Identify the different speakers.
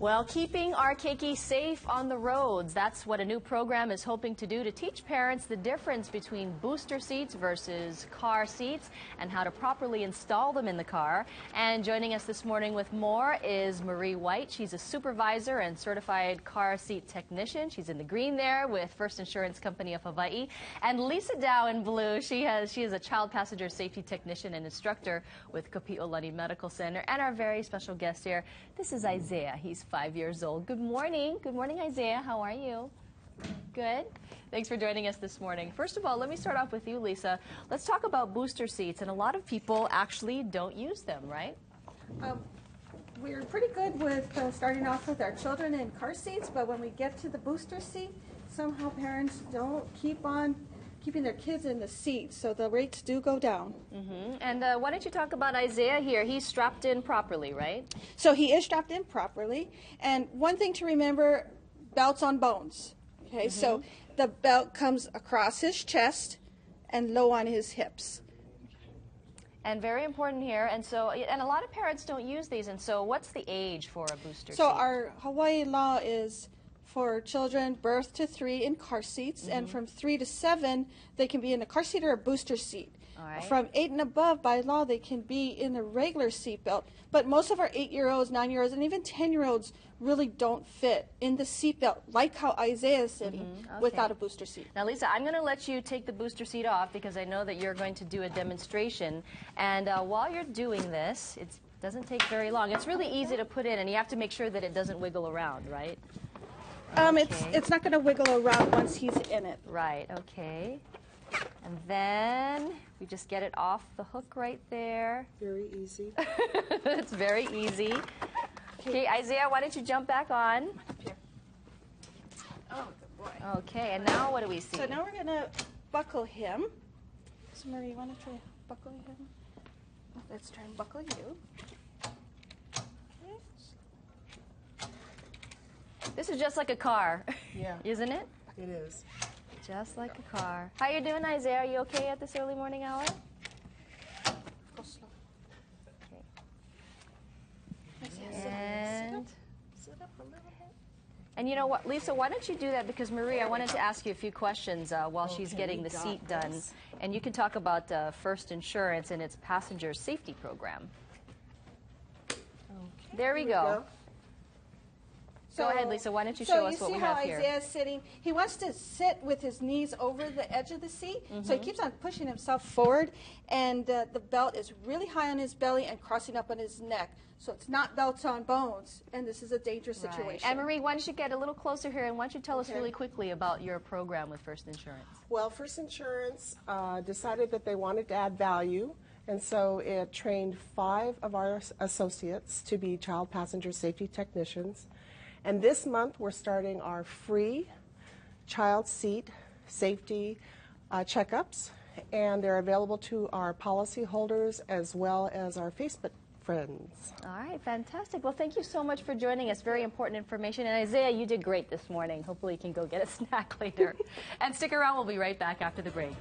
Speaker 1: Well, keeping our keiki safe on the roads, that's what a new program is hoping to do to teach parents the difference between booster seats versus car seats and how to properly install them in the car. And joining us this morning with more is Marie White. She's a supervisor and certified car seat technician. She's in the green there with First Insurance Company of Hawaii. And Lisa Dow in blue. She is a child passenger safety technician and instructor with Kapi'olani Medical Center. And our very special guest here, this is Isaiah. He's 5 years old. Good morning. Good morning, Isaiah. How are you? Good. Thanks for joining us this morning. First of all, let me start off with you, Lisa. Let's talk about booster seats. And a lot of people actually don't use them, right?
Speaker 2: We're pretty good with starting off with our children in car seats, but when we get to the booster seat, somehow parents don't keep on keeping their kids in the seat, so the rates do go down.
Speaker 1: And why don't you talk about Isaiah here? He's strapped in properly, right?
Speaker 2: So he is strapped in properly, and one thing to remember, belts on bones. Okay, so the belt comes across his chest and low on his hips.
Speaker 1: And very important here, and a lot of parents don't use these, and so what's the age for a booster seat?
Speaker 2: So our Hawaii law is for children birth to 3 in car seats, and from 3 to 7, they can be in a car seat or a booster seat.
Speaker 1: All right.
Speaker 2: From 8 and above, by law, they can be in a regular seat belt. But most of our 8-year-olds, 9-year-olds, and even 10-year-olds really don't fit in the seat belt, like how Isaiah is sitting without a booster seat.
Speaker 1: Now, Lisa, I'm going to let you take the booster seat off because I know that you're going to do a demonstration. And while you're doing this, it doesn't take very long. It's really easy to put in, and you have to make sure that it doesn't wiggle around, right?
Speaker 2: Okay. It's not going to wiggle around once he's in it.
Speaker 1: Right, okay. And then we just get it off the hook right there.
Speaker 3: Very easy.
Speaker 1: It's very easy. Okay, Isaiah, why don't you jump back on?
Speaker 2: Oh, good boy.
Speaker 1: Okay, and now what do we see?
Speaker 2: So now we're going to buckle him. So Marie, you want to try buckling him? Let's try and buckle you.
Speaker 1: This is just like a car,
Speaker 3: Yeah,
Speaker 1: isn't it?
Speaker 3: it is.
Speaker 1: Just like a car. How you doing, Isaiah? Are you okay at this early morning hour?
Speaker 2: Go slow.
Speaker 1: And
Speaker 2: Sit up a little bit.
Speaker 1: And you know what, Lisa, why don't you do that? Because, Marie, I wanted to ask you a few questions while she's getting the seat done. And you can talk about First Insurance and its passenger safety program.
Speaker 3: Okay.
Speaker 1: There we go. Go ahead, Lisa. Why don't you show us what we have here?
Speaker 2: So you see how Isaiah's sitting? He wants to sit with his knees over the edge of the seat, so he keeps on pushing himself forward, and the belt is really high on his belly and crossing up on his neck. So it's not belts on bones, and this is a dangerous situation.
Speaker 1: And Marie, why don't you get a little closer here, and why don't you tell us really quickly about your program with First Insurance?
Speaker 3: Well, First Insurance decided that they wanted to add value, and so it trained 5 of our associates to be child passenger safety technicians. And this month, we're starting our free child seat safety checkups, and they're available to our policy holders as well as our Facebook friends.
Speaker 1: All right, fantastic. Well, thank you so much for joining us. Very important information. And Isaiah, you did great this morning. Hopefully you can go get a snack later. And stick around. We'll be right back after the break.